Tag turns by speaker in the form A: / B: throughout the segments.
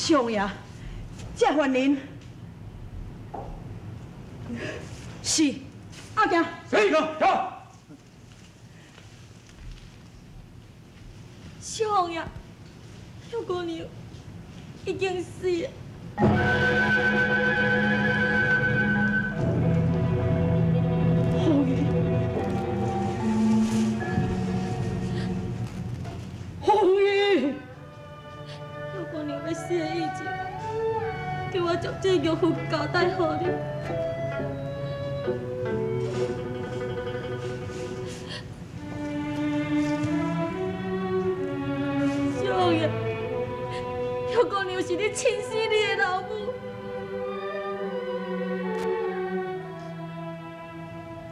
A: 相爷，这犯人是阿强。
B: 是个走。
C: 相爷，小姑娘已经死了。
A: 红玉，红玉，
C: 小姑娘要死的以前，叫我将这玉符交代好你。相爷，小姑娘是你亲生你的老母。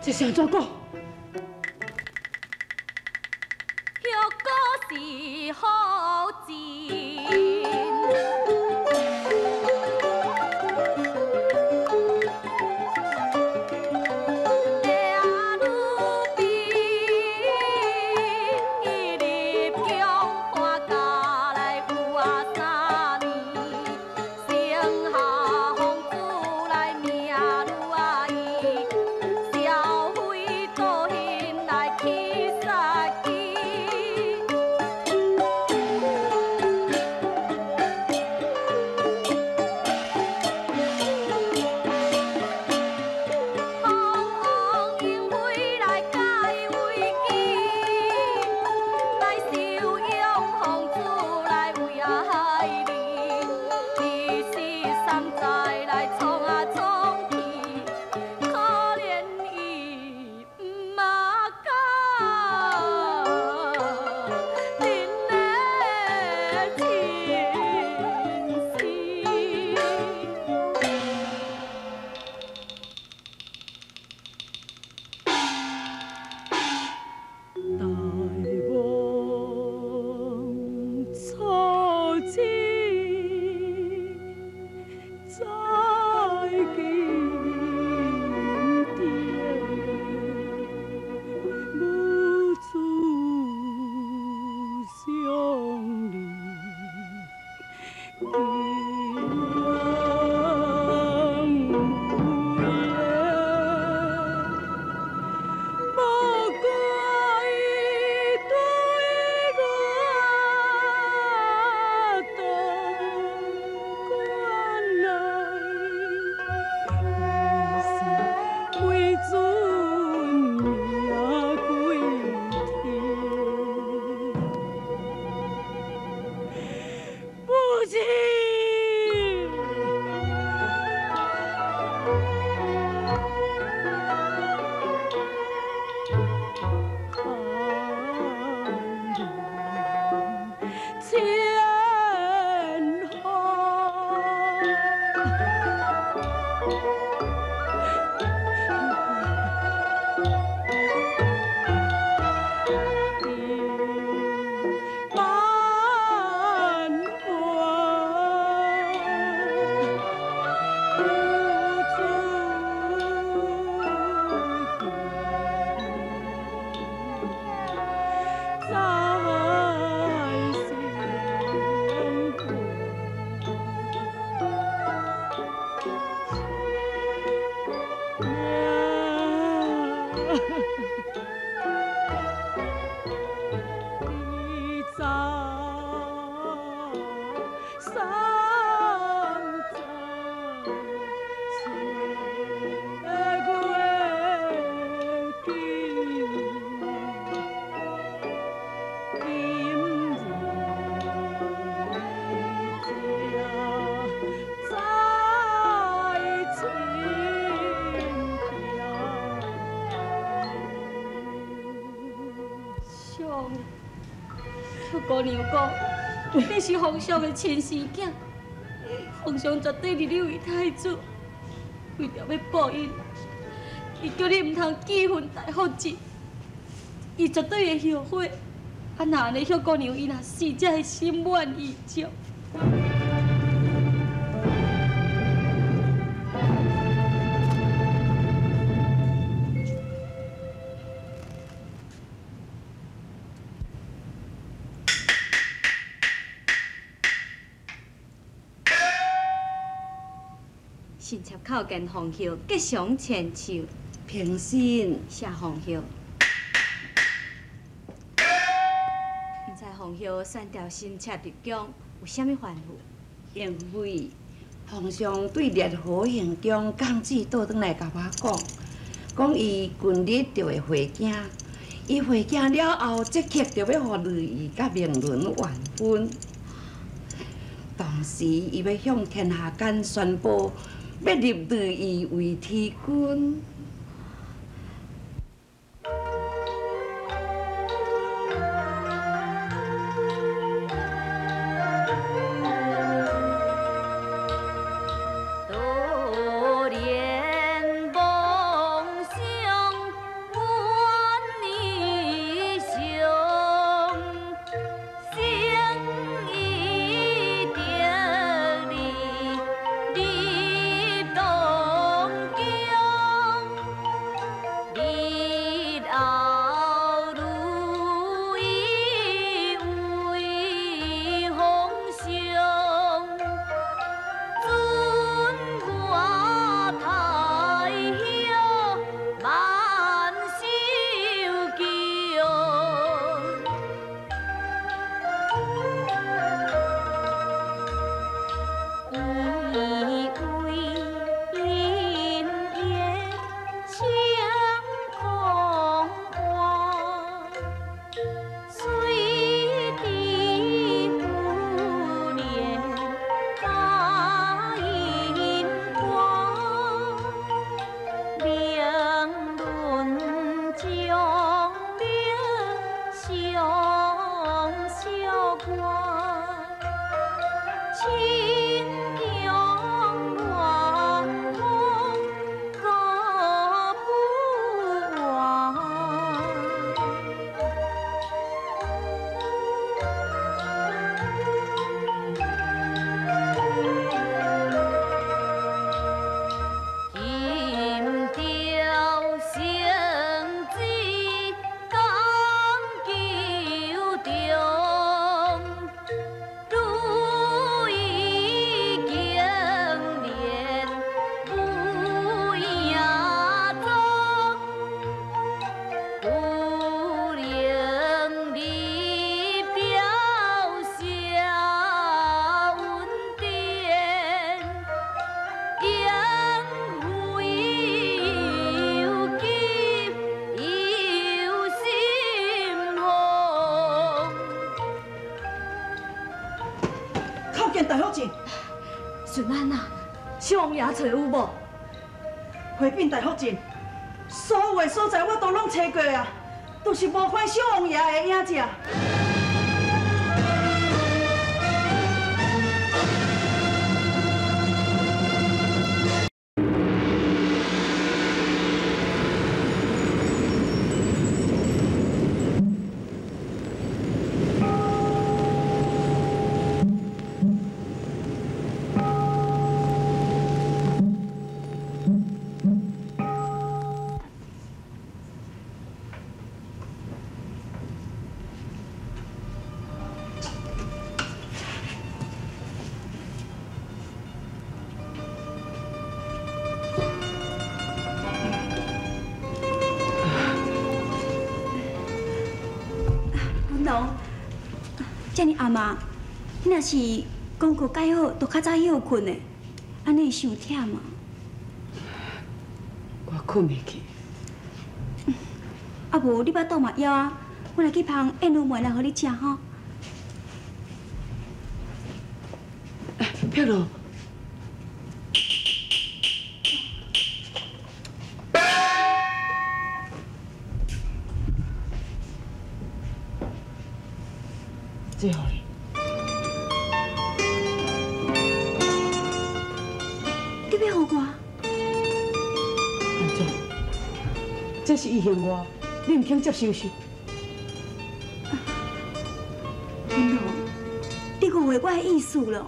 A: 这是安怎讲？
C: 玉果是好钱，阿女比入宫看嫁来有3年，生下公主来命女阿姨。 小飞倒现来起杀机，红红英飞来解危机，来收养公主来为害你，你是山寨来创啊创去。 可怜伊毋嘛甲恁的亲生。
A: 大梦初醒，在今天，母子相离，娘无言。 无怪对我动关来，为尊命归天，母亲。 千
C: 小姑娘讲，你是皇上的亲生囝，皇上绝对立你为太子，为着要报应，伊叫你唔通记恨大福晋，伊绝对会后悔。啊，那安尼小姑娘伊若死，才会心满意足。
A: 新插口跟红叶吉祥千秋，
B: 平身
A: 谢红叶。毋知红叶选调新插入宫有啥物吩咐？
B: 因为皇上对烈火行宫降旨倒转来甲我讲伊近日就会回京，伊回京了后，即刻就要互如意甲明伦完婚。同时，伊要向天下间宣布，要立如意为天君。
D: 大福晋，
A: 顺安啊，小王爷找有无？
D: 回禀大福晋，所有的所在我都拢查过啊，都是无看小王爷的影子。
E: 遮尔暗啊，你若是功课改好，就较早休困的，安尼会伤忝啊。
B: 我困袂去。
E: 啊无，你巴肚嘛枵啊，我来去芳燕如糜来互你食吼。
B: 碧如，这互你。
E: 你要互我？
D: 安怎？这是遗幸我，你唔肯接受是？
E: 燕如，你误会我的意思了。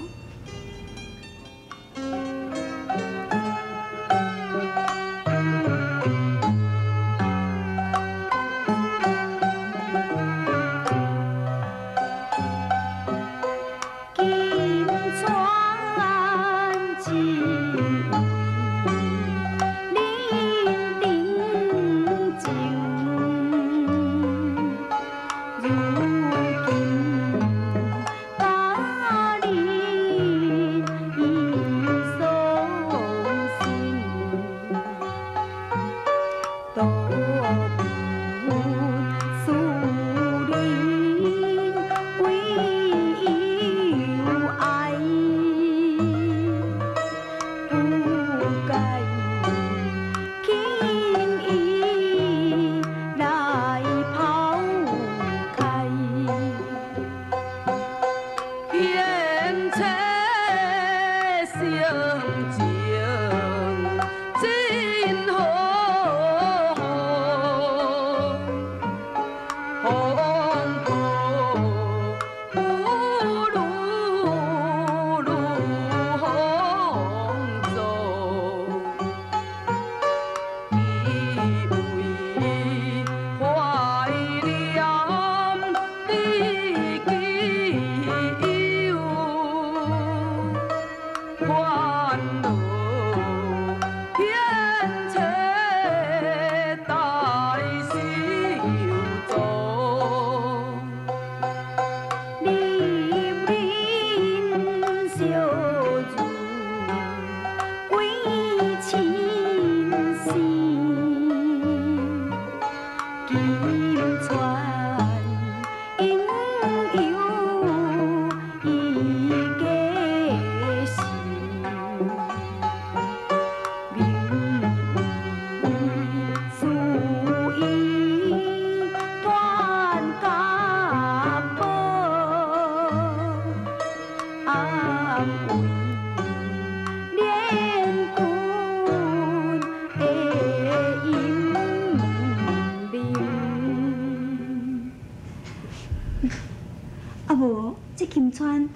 E: 金川，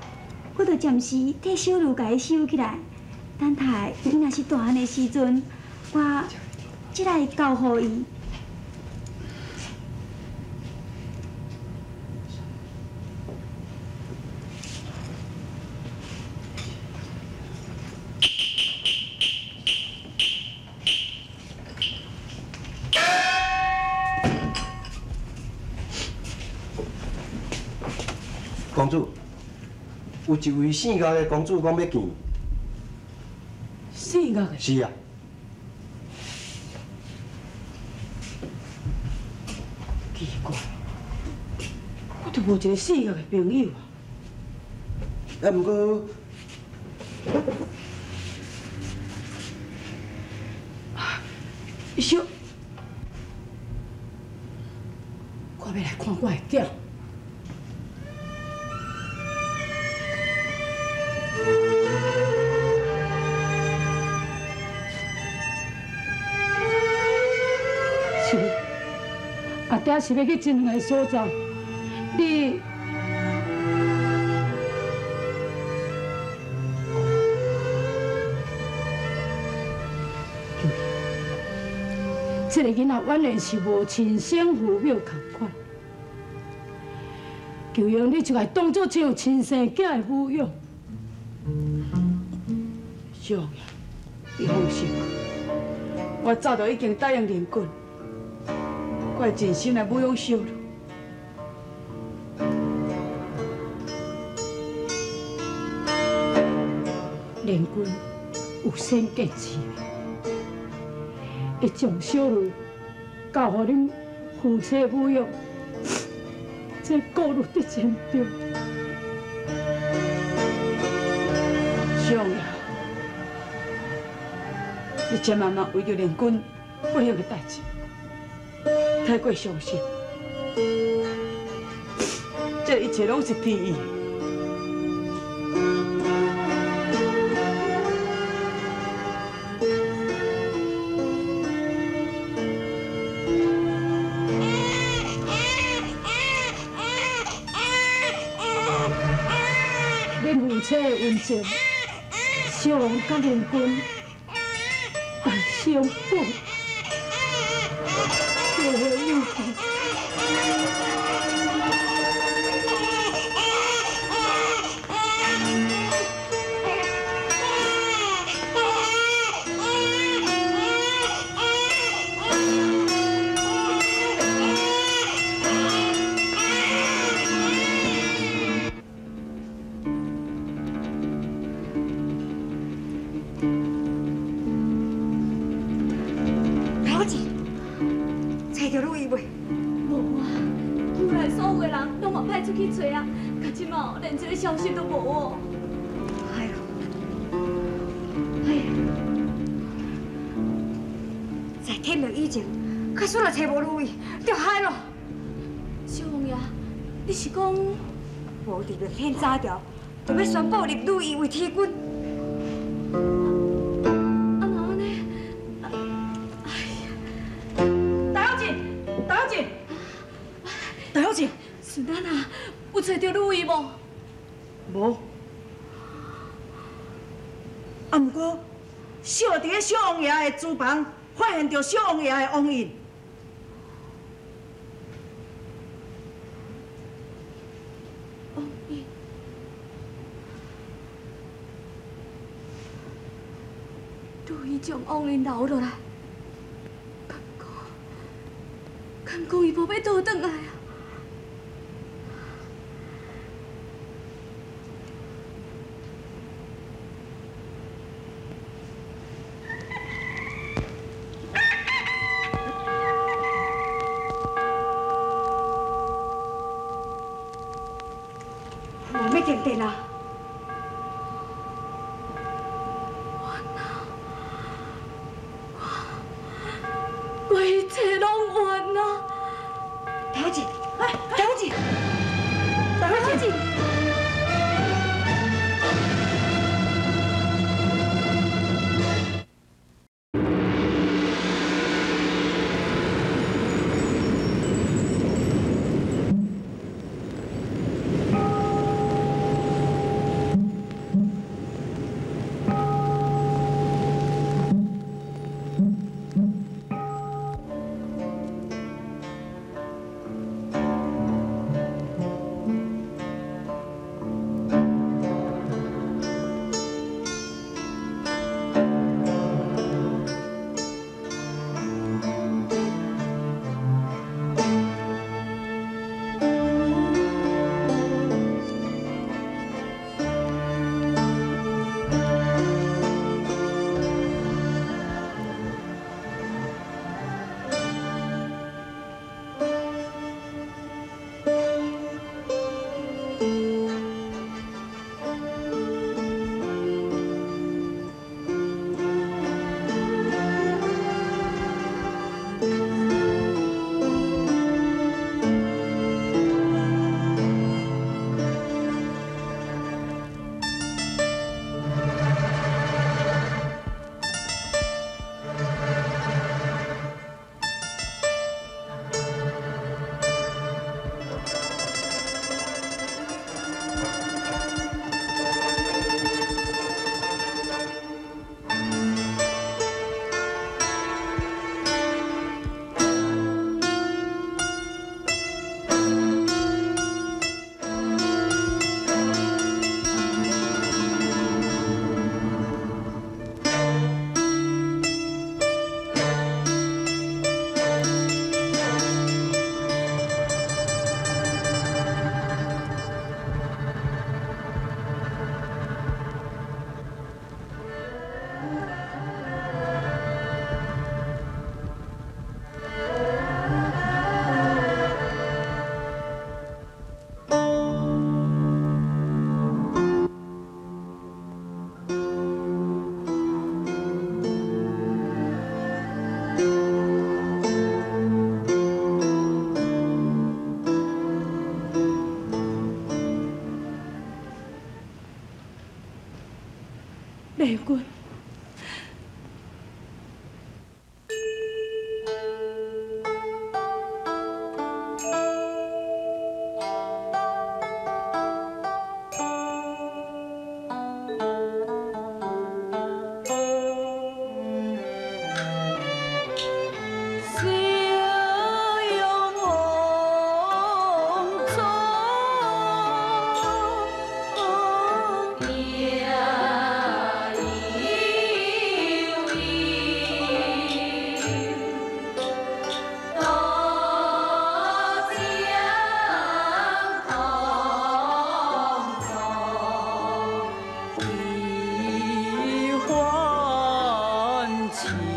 E: 我着暂时替小路甲伊收起来，等待伊若是大汉的时阵，我才来交互伊。
F: 公主，有一位姓高的公主讲要见。
D: 姓高的？
F: 是啊。
D: 奇怪，我都无一个姓高的朋友啊。
F: 不过，
D: 小，我要来看我的囝。 阿爹是要去真远的所在，你这个囡仔原来是无亲生父母同款，求用你就该当作像亲生囝的抚养。小爷，你放心，我早就已经答应连滚。 我会尽心来抚养小路。连军有先见之明，会将小路交予恁夫妻抚养，这顾虑得真重。小爷，你千万莫为着连军不幸的代志。 太过伤心，这一切拢是天意。恁夫妻的恩情，小王甲连军来相补。 我有苦。
B: 老姐。 找到路伊未？
A: 无啊，厝内所有的人拢嘛派出去找啊，可即嘛连一个消息都无哦。
B: 哎呦，
E: 天明以前，确实也找无如意，就害咯。
A: 小王爷，你是讲
E: 无伫明天早朝，就要宣布立如意为天君。
A: 啊那安尼？
D: 大小姐，大小姐，大小姐，
A: 顺安啊，有找到如意无？
D: 无。啊，毋过小伫咧小王爷的厨房发现着小王爷的王印。
A: 王印，如意将王印留落来，敢讲伊无要倒转来啊？
E: 无要停电啊！
A: 我一切拢完啊！
E: 大小姐，
D: 哎，大小姐，大小姐。丽君，
G: 一欢情。